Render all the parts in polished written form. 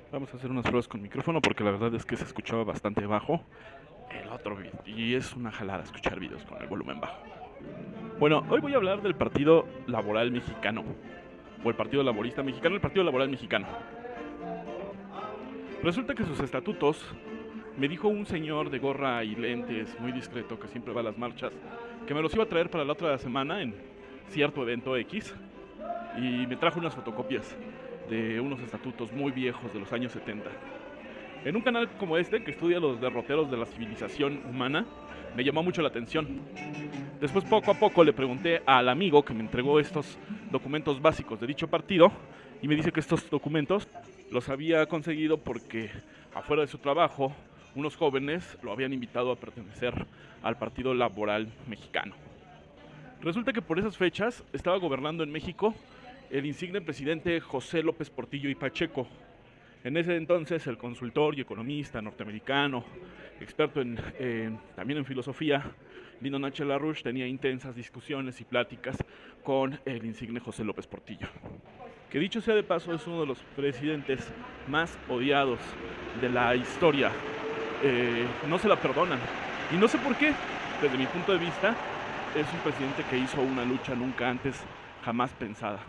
Vamos a hacer unas pruebas con micrófono porque la verdad es que se escuchaba bastante bajo el otro video y es una jalada escuchar videos con el volumen bajo. Bueno, hoy voy a hablar del Partido Laboral Mexicano o el Partido Laborista Mexicano, el Partido Laboral Mexicano. Resulta que sus estatutos, me dijo un señor de gorra y lentes muy discreto que siempre va a las marchas, que me los iba a traer para la otra semana en cierto evento X, y me trajo unas fotocopias de unos estatutos muy viejos de los años 70. En un canal como este, que estudia los derroteros de la civilización humana, me llamó mucho la atención. Después, poco a poco, le pregunté al amigo que me entregó estos documentos básicos de dicho partido, y me dice que estos documentos los había conseguido porque afuera de su trabajo unos jóvenes lo habían invitado a pertenecer al Partido Laboral Mexicano. Resulta que por esas fechas estaba gobernando en México el insigne presidente José López Portillo y Pacheco. En ese entonces el consultor y economista norteamericano, experto también en filosofía, Lyndon H. LaRouche, tenía intensas discusiones y pláticas con el insigne José López Portillo, que dicho sea de paso es uno de los presidentes más odiados de la historia. No se la perdonan y no sé por qué. Desde mi punto de vista es un presidente que hizo una lucha nunca antes jamás pensada.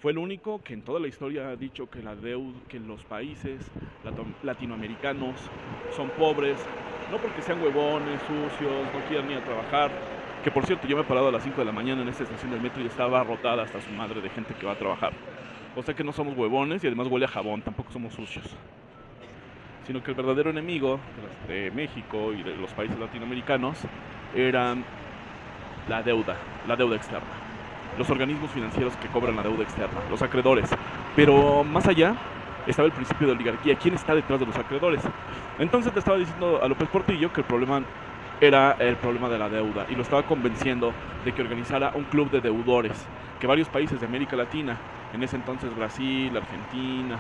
Fue el único que en toda la historia ha dicho que que los países latinoamericanos son pobres, no porque sean huevones, sucios, no quieran ir a trabajar. Que por cierto, yo me he parado a las 5 de la mañana en esta estación del metro y estaba rotada hasta su madre de gente que va a trabajar. O sea que no somos huevones y además huele a jabón, tampoco somos sucios. Sino que el verdadero enemigo de México y de los países latinoamericanos era la deuda externa, los organismos financieros que cobran la deuda externa, los acreedores. Pero más allá estaba el principio de oligarquía. ¿Quién está detrás de los acreedores? Entonces le estaba diciendo a López Portillo que el problema era el problema de la deuda y lo estaba convenciendo de que organizara un club de deudores, que varios países de América Latina, en ese entonces Brasil, Argentina,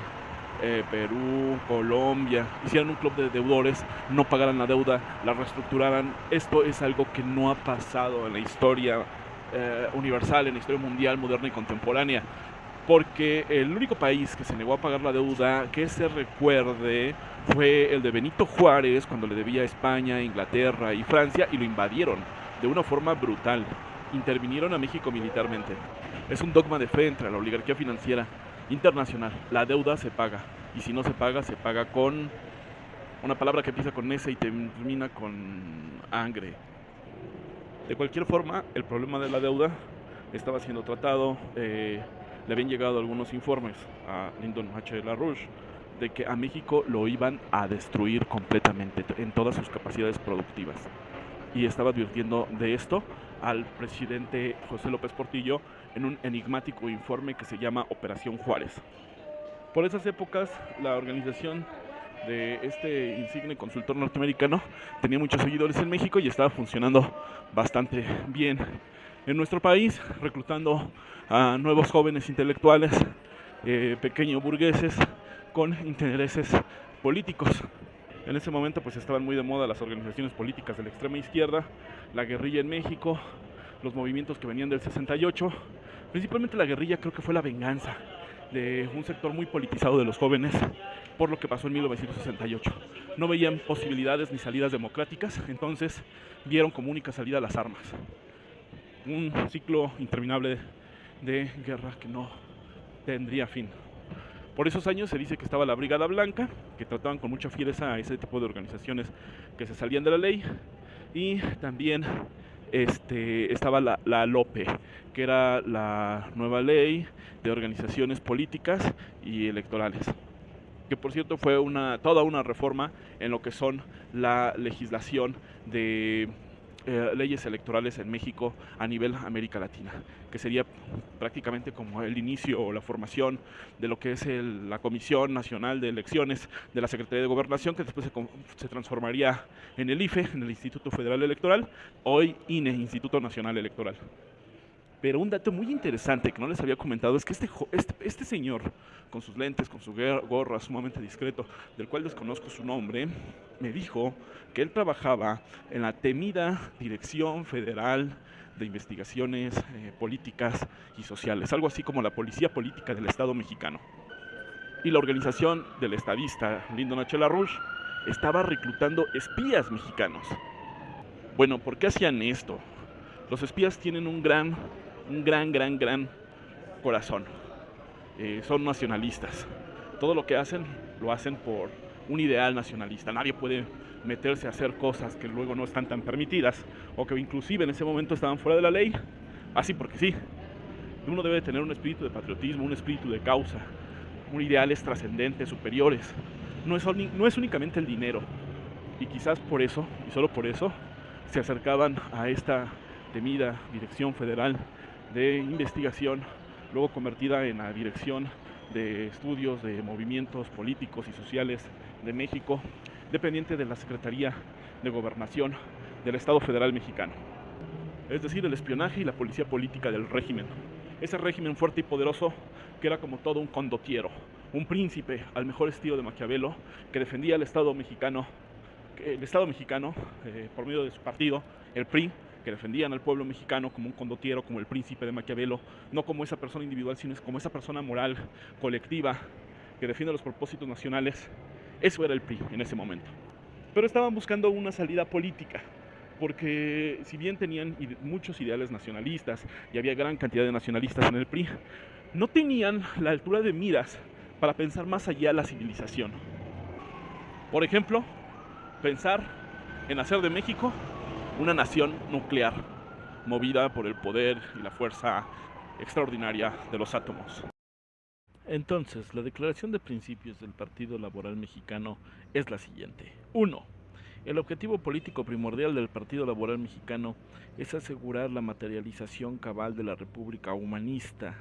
Perú, Colombia, hicieran un club de deudores, no pagaran la deuda, la reestructuraran. Esto es algo que no ha pasado en la historia universal, en la historia mundial, moderna y contemporánea, porque el único país que se negó a pagar la deuda que se recuerde fue el de Benito Juárez, cuando le debía a España, Inglaterra y Francia, y lo invadieron de una forma brutal. Intervinieron a México militarmente. Es un dogma de fe entre la oligarquía financiera internacional. La deuda se paga, y si no se paga con una palabra que empieza con S y termina con angre. De cualquier forma, el problema de la deuda estaba siendo tratado. Le habían llegado algunos informes a Lyndon H. LaRouche de que a México lo iban a destruir completamente en todas sus capacidades productivas. Y estaba advirtiendo de esto al presidente José López Portillo en un enigmático informe que se llama Operación Juárez. Por esas épocas, la organización de este insigne consultor norteamericano tenía muchos seguidores en México y estaba funcionando bastante bien en nuestro país, reclutando a nuevos jóvenes intelectuales, pequeños burgueses con intereses políticos. En ese momento pues estaban muy de moda las organizaciones políticas de la extrema izquierda, la guerrilla en México, los movimientos que venían del 68. Principalmente la guerrilla creo que fue la venganza de un sector muy politizado de los jóvenes por lo que pasó en 1968. No veían posibilidades ni salidas democráticas, entonces vieron como única salida las armas. Un ciclo interminable de guerra que no tendría fin. Por esos años se dice que estaba la Brigada Blanca, que trataban con mucha fiereza a ese tipo de organizaciones que se salían de la ley, y también estaba la LOPE, que era la nueva ley de organizaciones políticas y electorales, que por cierto fue toda una reforma en lo que son la legislación de leyes electorales en México a nivel América Latina, que sería prácticamente como el inicio o la formación de lo que es la Comisión Nacional de Elecciones de la Secretaría de Gobernación, que después se transformaría en el IFE, en el Instituto Federal Electoral, hoy INE, Instituto Nacional Electoral. Pero un dato muy interesante que no les había comentado es que este señor, con sus lentes, con su gorra sumamente discreto, del cual desconozco su nombre, me dijo que él trabajaba en la temida Dirección Federal de Investigaciones Políticas y Sociales, algo así como la Policía Política del Estado mexicano. Y la organización del estadista Lyndon H. LaRouche estaba reclutando espías mexicanos. Bueno, ¿por qué hacían esto? Los espías tienen un gran corazón. Son nacionalistas. Todo lo que hacen, lo hacen por un ideal nacionalista. Nadie puede meterse a hacer cosas que luego no están tan permitidas o que inclusive en ese momento estaban fuera de la ley, así porque sí. Uno debe tener un espíritu de patriotismo, un espíritu de causa, un ideales trascendentes, superiores. No es únicamente el dinero. Y quizás por eso, y solo por eso, se acercaban a esta temida Dirección Federal de Investigación, luego convertida en la Dirección de Estudios de Movimientos Políticos y Sociales de México, dependiente de la Secretaría de Gobernación del Estado Federal Mexicano. Es decir, el espionaje y la policía política del régimen. Ese régimen fuerte y poderoso que era como todo un condottiero, un príncipe al mejor estilo de Maquiavelo, que defendía el Estado mexicano por medio de su partido, el PRI, que defendían al pueblo mexicano como un condottiero, como el príncipe de Maquiavelo, no como esa persona individual, sino como esa persona moral, colectiva, que defiende los propósitos nacionales. Eso era el PRI en ese momento. Pero estaban buscando una salida política, porque si bien tenían muchos ideales nacionalistas y había gran cantidad de nacionalistas en el PRI, no tenían la altura de miras para pensar más allá de la civilización. Por ejemplo, pensar en hacer de México una nación nuclear, movida por el poder y la fuerza extraordinaria de los átomos. Entonces, la declaración de principios del Partido Laboral Mexicano es la siguiente. 1. El objetivo político primordial del Partido Laboral Mexicano es asegurar la materialización cabal de la República Humanista,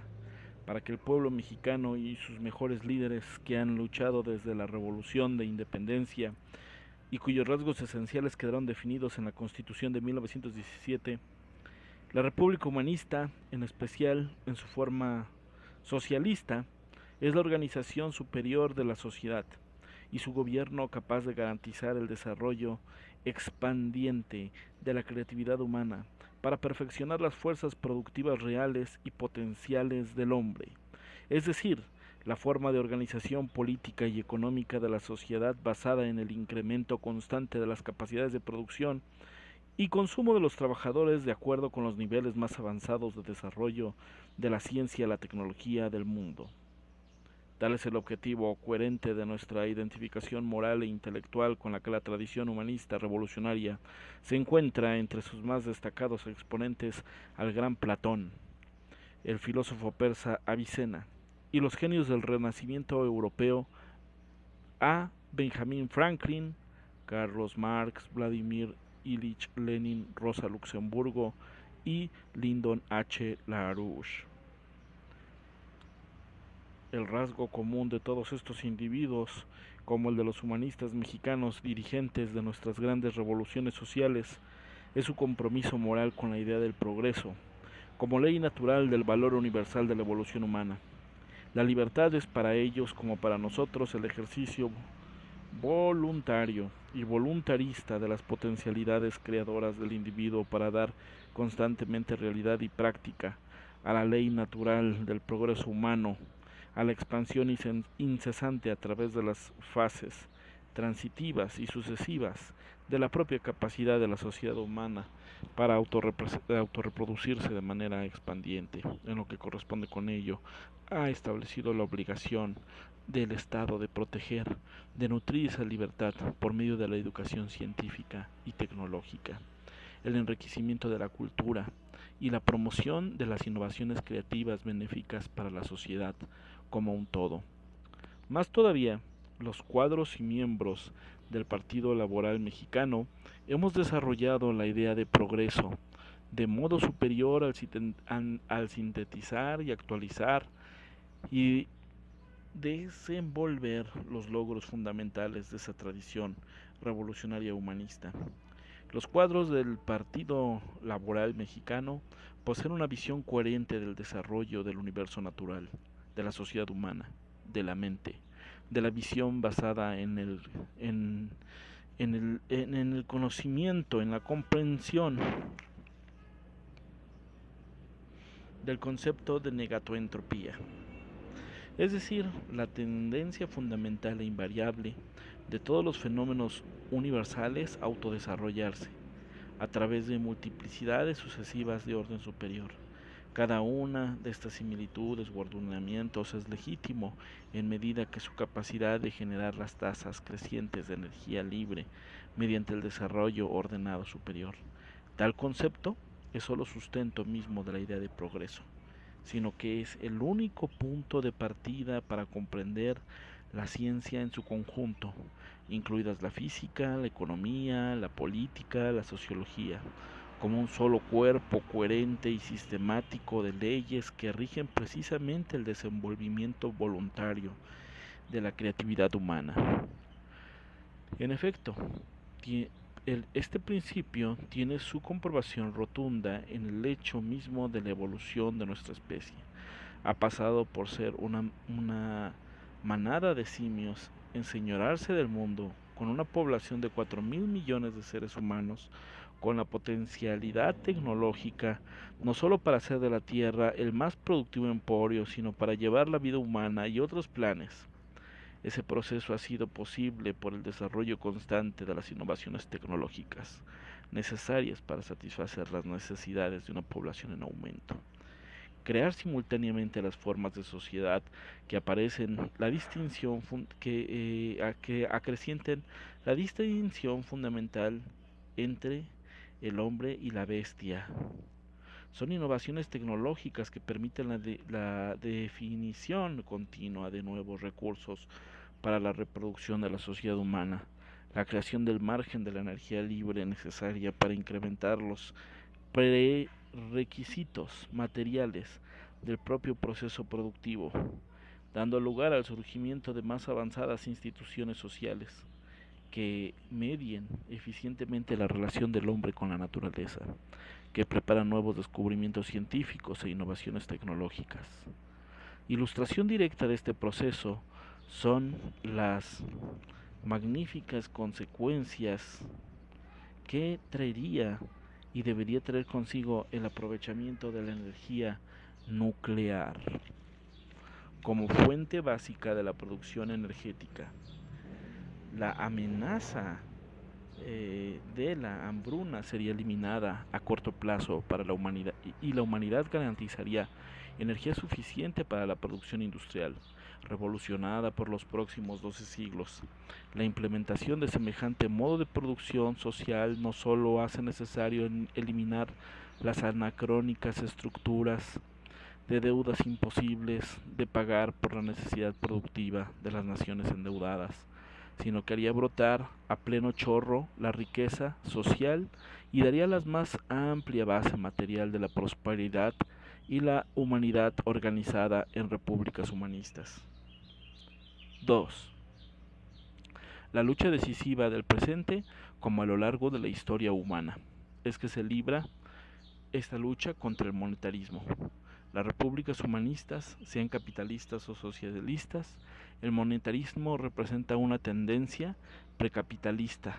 para que el pueblo mexicano y sus mejores líderes que han luchado desde la Revolución de Independencia y cuyos rasgos esenciales quedaron definidos en la Constitución de 1917, la República Humanista, en especial en su forma socialista, es la organización superior de la sociedad y su gobierno capaz de garantizar el desarrollo expandiente de la creatividad humana para perfeccionar las fuerzas productivas reales y potenciales del hombre, es decir, la forma de organización política y económica de la sociedad basada en el incremento constante de las capacidades de producción y consumo de los trabajadores de acuerdo con los niveles más avanzados de desarrollo de la ciencia y la tecnología del mundo. Tal es el objetivo coherente de nuestra identificación moral e intelectual con la que la tradición humanista revolucionaria se encuentra entre sus más destacados exponentes al gran Platón, el filósofo persa Avicena, y los genios del Renacimiento europeo a Benjamin Franklin, Carlos Marx, Vladimir Ilich Lenin, Rosa Luxemburgo y Lyndon H. LaRouche. El rasgo común de todos estos individuos, como el de los humanistas mexicanos dirigentes de nuestras grandes revoluciones sociales, es su compromiso moral con la idea del progreso, como ley natural del valor universal de la evolución humana. La libertad es para ellos, como para nosotros, el ejercicio voluntario y voluntarista de las potencialidades creadoras del individuo para dar constantemente realidad y práctica a la ley natural del progreso humano, a la expansión incesante a través de las fases transitivas y sucesivas de la propia capacidad de la sociedad humana para autorreproducirse de manera expandiente. En lo que corresponde con ello, ha establecido la obligación del Estado de proteger, de nutrir esa libertad por medio de la educación científica y tecnológica, el enriquecimiento de la cultura y la promoción de las innovaciones creativas benéficas para la sociedad como un todo. Más todavía, los cuadros y miembros del Partido Laboral Mexicano hemos desarrollado la idea de progreso de modo superior al sintetizar y actualizar y desenvolver los logros fundamentales de esa tradición revolucionaria humanista. Los cuadros del Partido Laboral Mexicano poseen una visión coherente del desarrollo del universo natural, de la sociedad humana, de la mente, de la visión basada en el conocimiento, en la comprensión del concepto de negatoentropía. es decir, la tendencia fundamental e invariable de todos los fenómenos universales a autodesarrollarse, a través de multiplicidades sucesivas de orden superior. Cada una de estas similitudes o ordenamientos es legítimo en medida que su capacidad de generar las tasas crecientes de energía libre mediante el desarrollo ordenado superior. Tal concepto es solo sustento mismo de la idea de progreso, sino que es el único punto de partida para comprender la ciencia en su conjunto, incluidas la física, la economía, la política, la sociología, como un solo cuerpo coherente y sistemático de leyes que rigen precisamente el desenvolvimiento voluntario de la creatividad humana. En efecto, este principio tiene su comprobación rotunda en el hecho mismo de la evolución de nuestra especie. Ha pasado por ser una manada de simios, enseñorarse del mundo, con una población de 4.000 millones de seres humanos, con la potencialidad tecnológica no solo para hacer de la Tierra el más productivo emporio, sino para llevar la vida humana y otros planes. Ese proceso ha sido posible por el desarrollo constante de las innovaciones tecnológicas necesarias para satisfacer las necesidades de una población en aumento. Crear simultáneamente las formas de sociedad que aparecen la distinción que acrecienten la distinción fundamental entre el hombre y la bestia. Son innovaciones tecnológicas que permiten la definición continua de nuevos recursos para la reproducción de la sociedad humana, la creación del margen de la energía libre necesaria para incrementar los prerequisitos materiales del propio proceso productivo, dando lugar al surgimiento de más avanzadas instituciones sociales que medien eficientemente la relación del hombre con la naturaleza, que preparan nuevos descubrimientos científicos e innovaciones tecnológicas. Ilustración directa de este proceso son las magníficas consecuencias que traería y debería traer consigo el aprovechamiento de la energía nuclear como fuente básica de la producción energética. La amenaza de la hambruna sería eliminada a corto plazo para la humanidad y la humanidad garantizaría energía suficiente para la producción industrial, revolucionada por los próximos 12 siglos. La implementación de semejante modo de producción social no solo hace necesario eliminar las anacrónicas estructuras de deudas imposibles de pagar por la necesidad productiva de las naciones endeudadas, sino que haría brotar a pleno chorro la riqueza social y daría la más amplia base material de la prosperidad y la humanidad organizada en repúblicas humanistas. 2. La lucha decisiva del presente como a lo largo de la historia humana es que se libra esta lucha contra el monetarismo. Las repúblicas humanistas, sean capitalistas o socialistas, el monetarismo representa una tendencia precapitalista,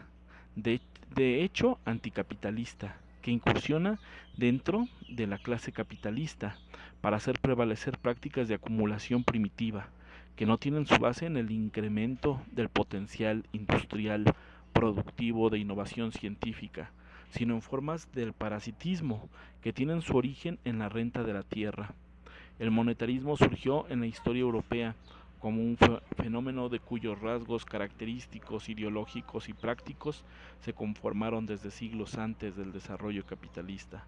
de hecho anticapitalista, que incursiona dentro de la clase capitalista para hacer prevalecer prácticas de acumulación primitiva, que no tienen su base en el incremento del potencial industrial productivo de innovación científica, sino en formas del parasitismo que tienen su origen en la renta de la tierra. El monetarismo surgió en la historia europea como un fenómeno de cuyos rasgos característicos, ideológicos y prácticos se conformaron desde siglos antes del desarrollo capitalista.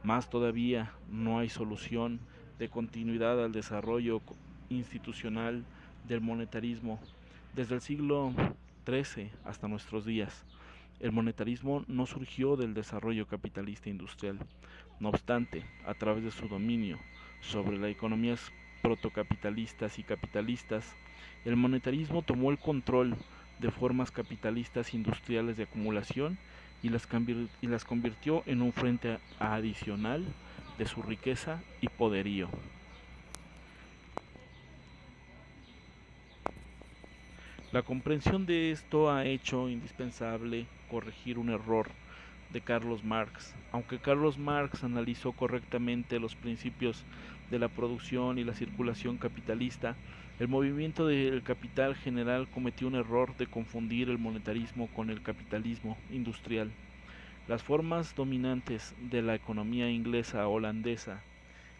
Más todavía, no hay solución de continuidad al desarrollo institucional del monetarismo desde el siglo XIII hasta nuestros días. El monetarismo no surgió del desarrollo capitalista industrial. No obstante, a través de su dominio sobre las economías protocapitalistas y capitalistas, el monetarismo tomó el control de formas capitalistas industriales de acumulación y las convirtió en un frente adicional de su riqueza y poderío. La comprensión de esto ha hecho indispensable corregir un error de Carlos Marx. Aunque Carlos Marx analizó correctamente los principios de la producción y la circulación capitalista, El movimiento del capital general cometió un error de confundir el monetarismo con el capitalismo industrial. Las formas dominantes de la economía inglesa holandesa,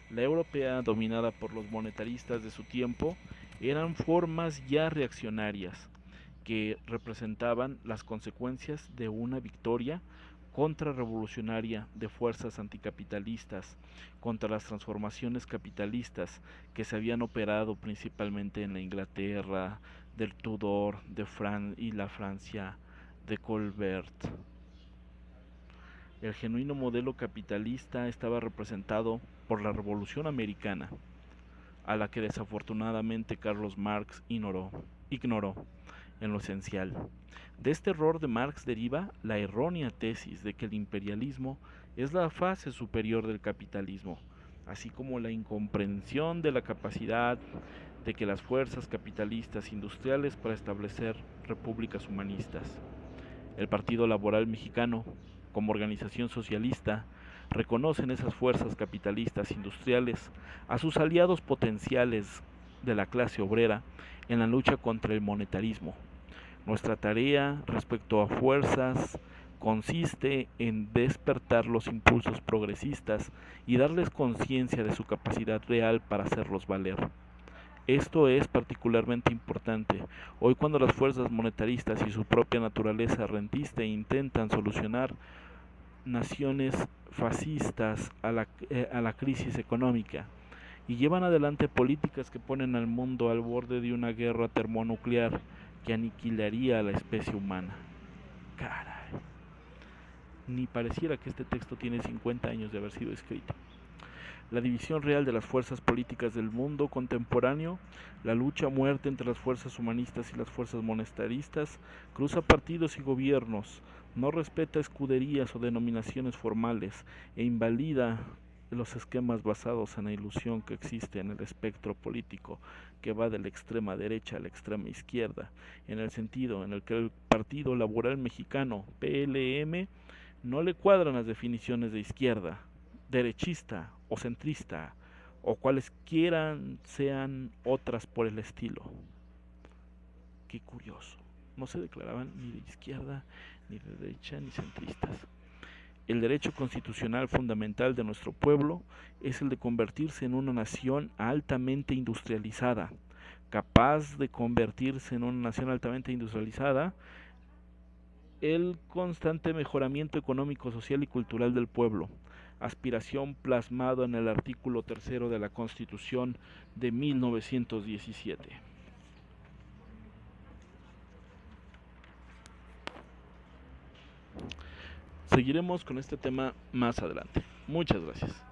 la europea dominada por los monetaristas de su tiempo, eran formas ya reaccionarias que representaban las consecuencias de una victoria contrarrevolucionaria de fuerzas anticapitalistas contra las transformaciones capitalistas que se habían operado principalmente en la Inglaterra del Tudor y la Francia de Colbert. El genuino modelo capitalista estaba representado por la Revolución Americana, a la que desafortunadamente Carlos Marx ignoró en lo esencial. De este error de Marx deriva la errónea tesis de que el imperialismo es la fase superior del capitalismo, así como la incomprensión de la capacidad de que las fuerzas capitalistas industriales para establecer repúblicas humanistas. El Partido Laboral Mexicano, como organización socialista, reconocen esas fuerzas capitalistas industriales a sus aliados potenciales de la clase obrera en la lucha contra el monetarismo. Nuestra tarea respecto a fuerzas consiste en despertar los impulsos progresistas y darles conciencia de su capacidad real para hacerlos valer. Esto es particularmente importante hoy cuando las fuerzas monetaristas y su propia naturaleza rentista intentan solucionar naciones fascistas a la crisis económica y llevan adelante políticas que ponen al mundo al borde de una guerra termonuclear que aniquilaría a la especie humana. Caray, ni pareciera que este texto tiene 50 años de haber sido escrito. La división real de las fuerzas políticas del mundo contemporáneo, la lucha a muerte entre las fuerzas humanistas y las fuerzas monetaristas, cruza partidos y gobiernos, no respeta escuderías o denominaciones formales e invalida los esquemas basados en la ilusión que existe en el espectro político que va de la extrema derecha a la extrema izquierda, en el sentido en el que el Partido Laboral Mexicano, PLM, no le cuadran las definiciones de izquierda, derechista o centrista o cualesquiera sean otras por el estilo. Qué curioso, no se declaraban ni de izquierda, ni de derecha, ni centristas. El derecho constitucional fundamental de nuestro pueblo es el de convertirse en una nación altamente industrializada, capaz de convertirse en una nación altamente industrializada, el constante mejoramiento económico, social y cultural del pueblo, aspiración plasmado en el artículo 3 de la Constitución de 1917. Seguiremos con este tema más adelante. Muchas gracias.